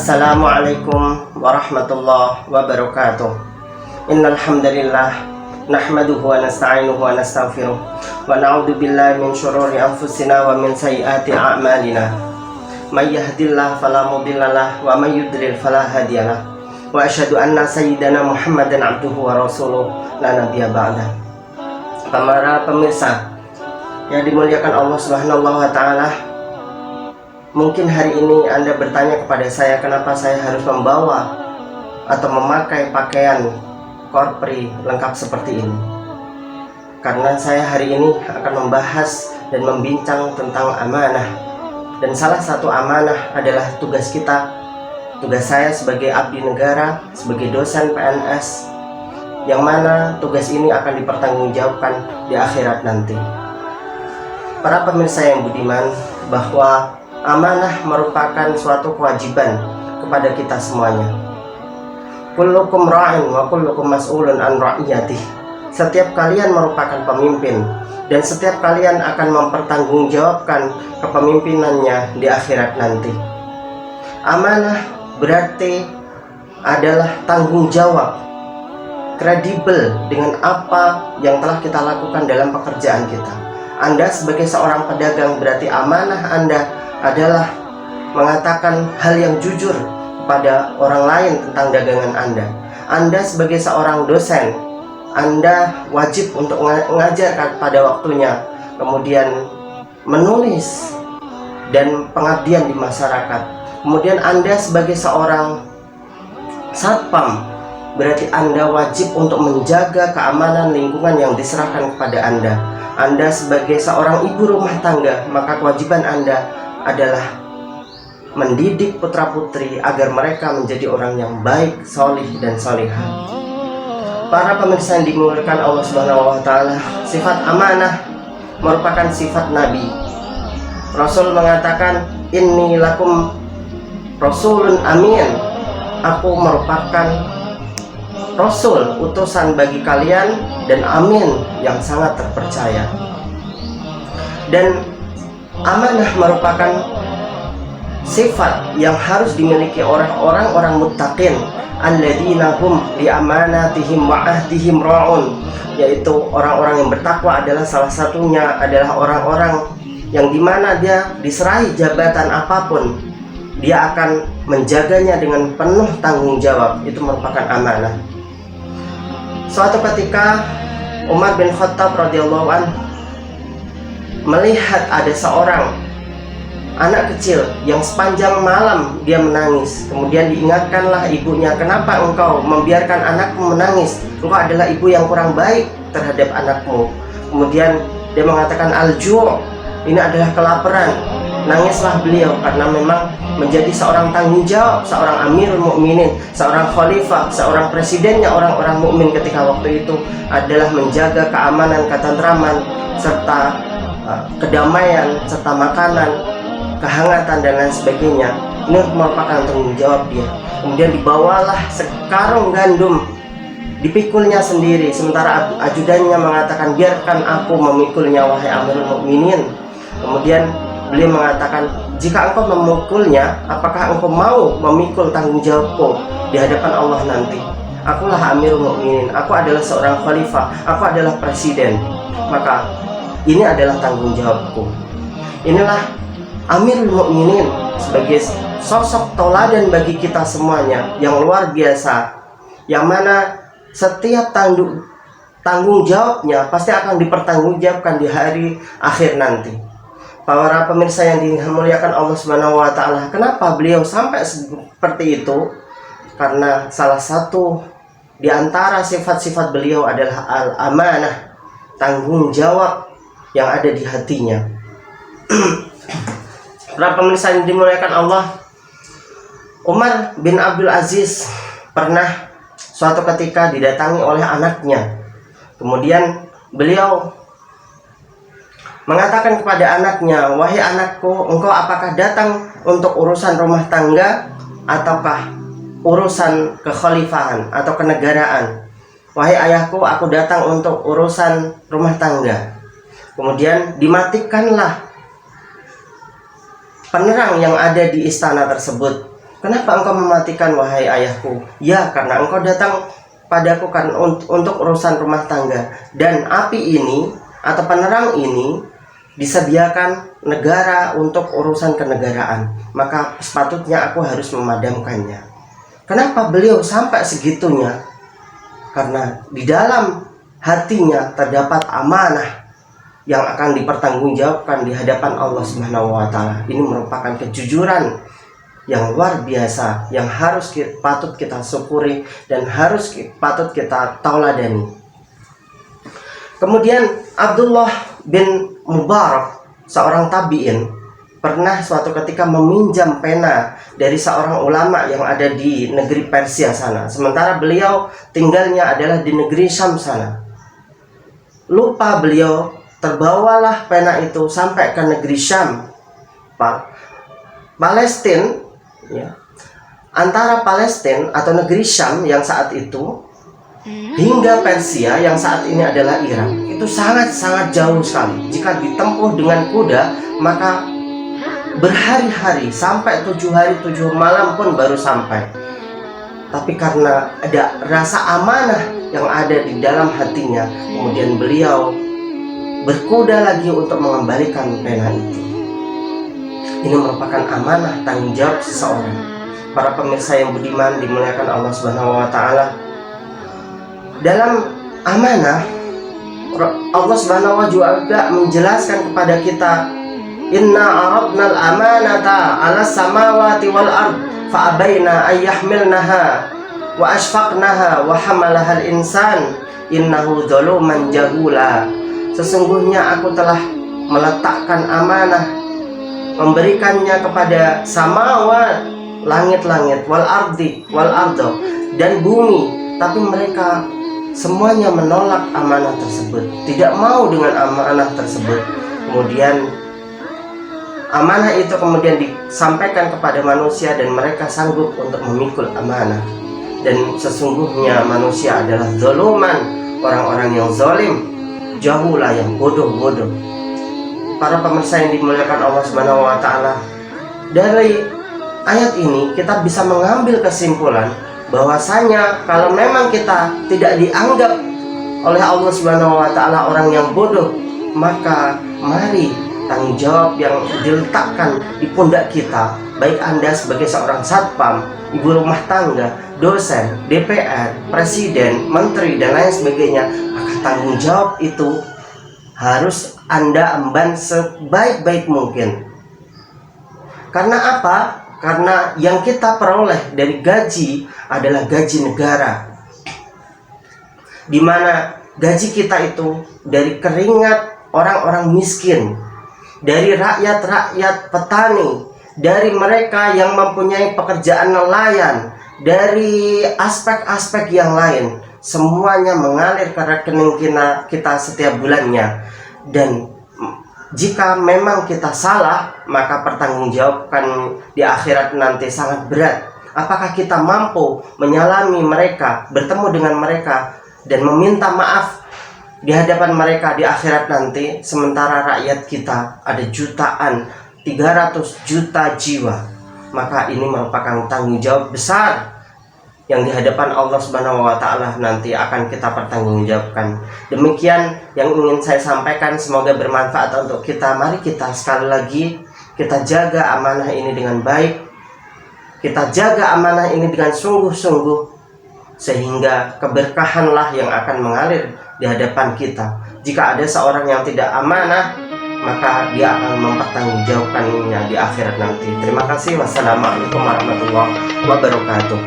Assalamualaikum warahmatullahi wabarakatuh. Innal hamdalillah nahmaduhu wa nasta'inuhu wa nastaghfiruh wa na'udzu billahi min syururi anfusina wa min sayyiati a'malina. May yahdihillahu fala mudhillalah wa may yudlil fala hadiyalah. Wa asyhadu anna sayyidana Muhammadan abduhu wa rasuluh la nabiyya ba'da. Para pemirsa yang dimuliakan Allah Subhanahu wa taala, mungkin hari ini Anda bertanya kepada saya, kenapa saya harus membawa atau memakai pakaian korpri lengkap seperti ini. Karena saya hari ini akan membahas dan membincang tentang amanah. Dan salah satu amanah adalah tugas kita, tugas saya sebagai abdi negara, sebagai dosen PNS, yang mana tugas ini akan dipertanggungjawabkan di akhirat nanti. Para pemirsa yang budiman, bahwa amanah merupakan suatu kewajiban kepada kita semuanya. Kullukum ra'in wa kullukum mas'ulun an ra'iyatih. Setiap kalian merupakan pemimpin dan setiap kalian akan mempertanggungjawabkan kepemimpinannya di akhirat nanti. Amanah berarti adalah tanggung jawab, kredibel dengan apa yang telah kita lakukan dalam pekerjaan kita. Anda sebagai seorang pedagang berarti amanah Anda adalah mengatakan hal yang jujur kepada orang lain tentang dagangan Anda. Anda sebagai seorang dosen, Anda wajib untuk mengajar pada waktunya, kemudian menulis dan pengabdian di masyarakat. Kemudian Anda sebagai seorang satpam, berarti Anda wajib untuk menjaga keamanan lingkungan yang diserahkan kepada Anda. Anda sebagai seorang ibu rumah tangga, maka kewajiban Anda adalah mendidik putra-putri agar mereka menjadi orang yang baik, solih dan solihah. Para pemirsa yang dimuliakan Allah Subhanahu wa taala, sifat amanah merupakan sifat Nabi. Rasul mengatakan, inni lakum rasulun amin. Aku merupakan Rasul, utusan bagi kalian, dan amin, yang sangat terpercaya. Dan amanah merupakan sifat yang harus dimiliki orang-orang muttaqin, alladzina hum li amanatihim wa ahdihim ra'un, yaitu orang-orang yang bertakwa adalah salah satunya adalah orang-orang yang dimana dia diserahi jabatan apapun, dia akan menjaganya dengan penuh tanggung jawab. Itu merupakan amanah. Suatu ketika Umar bin Khattab radhiyallahu anhu melihat ada seorang anak kecil yang sepanjang malam dia menangis. Kemudian diingatkanlah ibunya, kenapa engkau membiarkan anakmu menangis? Engkau adalah ibu yang kurang baik terhadap anakmu. Kemudian dia mengatakan, al-ju', ini adalah kelaparan. Nangislah beliau karena memang menjadi seorang tanggung jawab, seorang amirul mukminin, seorang khalifah, seorang presidennya orang-orang mukmin ketika waktu itu adalah menjaga keamanan, ketentraman, serta kedamaian, serta makanan, kehangatan dan lain sebagainya. Ini merupakan tanggung jawab dia. Kemudian dibawalah sekarung gandum, dipikulnya sendiri, sementara ajudannya mengatakan, biarkan aku memikulnya wahai amirul mukminin. Kemudian beliau mengatakan, jika engkau memukulnya, apakah engkau mau memikul tanggung jawabku di hadapan Allah nanti? Akulah amirul mukminin, aku adalah seorang khalifah, aku adalah presiden, maka ini adalah tanggung jawabku. Inilah amirul mukminin sebagai sosok teladan bagi kita semuanya yang luar biasa, yang mana setiap tanggung jawabnya pasti akan dipertanggungjawabkan di hari akhir nanti. Para pemirsa yang dimuliakan Allah Subhanahu wa taala, kenapa beliau sampai seperti itu? Karena salah satu di antara sifat-sifat beliau adalah al-amanah, tanggung jawab yang ada di hatinya. Para pemirsa yang dimuliakan Allah, Umar bin Abdul Aziz pernah suatu ketika didatangi oleh anaknya. Kemudian beliau mengatakan kepada anaknya, wahai anakku, engkau apakah datang untuk urusan rumah tangga ataukah urusan kekhalifahan atau kenegaraan? Wahai ayahku, aku datang untuk urusan rumah tangga. Kemudian dimatikanlah penerang yang ada di istana tersebut. Kenapa engkau mematikan, wahai ayahku? Ya, karena engkau datang padaku kan untuk urusan rumah tangga. Dan api ini atau penerang ini disediakan negara untuk urusan kenegaraan. Maka sepatutnya aku harus memadamkannya. Kenapa beliau sampai segitunya? Karena di dalam hatinya terdapat amanah yang akan dipertanggungjawabkan di hadapan Allah Subhanahu wa taala. Ini merupakan kejujuran yang luar biasa yang patut kita syukuri dan patut kita tauladani. Kemudian Abdullah bin Mubarak, seorang tabi'in, pernah suatu ketika meminjam pena dari seorang ulama yang ada di negeri Persia sana, sementara beliau tinggalnya adalah di negeri Syam sana. Lupa beliau, terbawalah pena itu sampai ke negeri Syam, Palestina, ya, antara Palestina atau negeri Syam yang saat itu hingga Persia yang saat ini adalah Irak, itu sangat-sangat jauh sekali. Jika ditempuh dengan kuda, maka berhari-hari, sampai 7 hari 7 malam pun baru sampai. Tapi karena ada rasa amanah yang ada di dalam hatinya, kemudian beliau berkuda lagi untuk mengembalikan pena itu. Ini merupakan amanah tanggung jawab seseorang. Para pemirsa yang budiman dimuliakan Allah Subhanahu wa taala, dalam amanah Allah Subhanahu wa taala juga menjelaskan kepada kita, inna aradnal amanata 'alas samawati wal ard fa abaina ay yahmilnaha wa ashfaqnaha wa hamalahal insan innahu zaluman jahula. Sesungguhnya aku telah meletakkan amanah, memberikannya kepada samawat, langit-langit, wal ardi, wal ardo, dan bumi. Tapi mereka semuanya menolak amanah tersebut, tidak mau dengan amanah tersebut. Kemudian amanah itu kemudian disampaikan kepada manusia dan mereka sanggup untuk memikul amanah. Dan sesungguhnya manusia adalah zaluman, orang-orang yang zalim, jahula, yang bodoh-bodoh. Para pemirsa yang dimuliakan Allah Subhanahu wa taala, dari ayat ini kita bisa mengambil kesimpulan bahwasanya kalau memang kita tidak dianggap oleh Allah Subhanahu wa taala orang yang bodoh, maka mari tanggung jawab yang diletakkan di pundak kita, baik Anda sebagai seorang satpam, ibu rumah tangga, dosen, DPR, presiden, menteri, dan lain sebagainya, maka tanggung jawab itu harus Anda emban sebaik-baik mungkin. Karena apa? Karena yang kita peroleh dari gaji adalah gaji negara, di mana gaji kita itu dari keringat orang-orang miskin, dari rakyat-rakyat petani, dari mereka yang mempunyai pekerjaan nelayan, dari aspek-aspek yang lain, semuanya mengalir ke rekening kita setiap bulannya. Dan jika memang kita salah, maka pertanggungjawabkan di akhirat nanti sangat berat. Apakah kita mampu menyalami mereka, bertemu dengan mereka, dan meminta maaf di hadapan mereka di akhirat nanti, sementara rakyat kita ada jutaan, 300 juta jiwa? Maka ini merupakan tanggung jawab besar yang di hadapan Allah Subhanahu wa taala nanti akan kita pertanggungjawabkan. Demikian yang ingin saya sampaikan, semoga bermanfaat untuk kita. Mari kita sekali lagi kita jaga amanah ini dengan baik. Kita jaga amanah ini dengan sungguh-sungguh, sehingga keberkahanlah yang akan mengalir di hadapan kita. Jika ada seorang yang tidak amanah, maka dia akan mempertanggungjawabkannya di akhirat nanti. Terima kasih. Wassalamualaikum warahmatullahi wabarakatuh.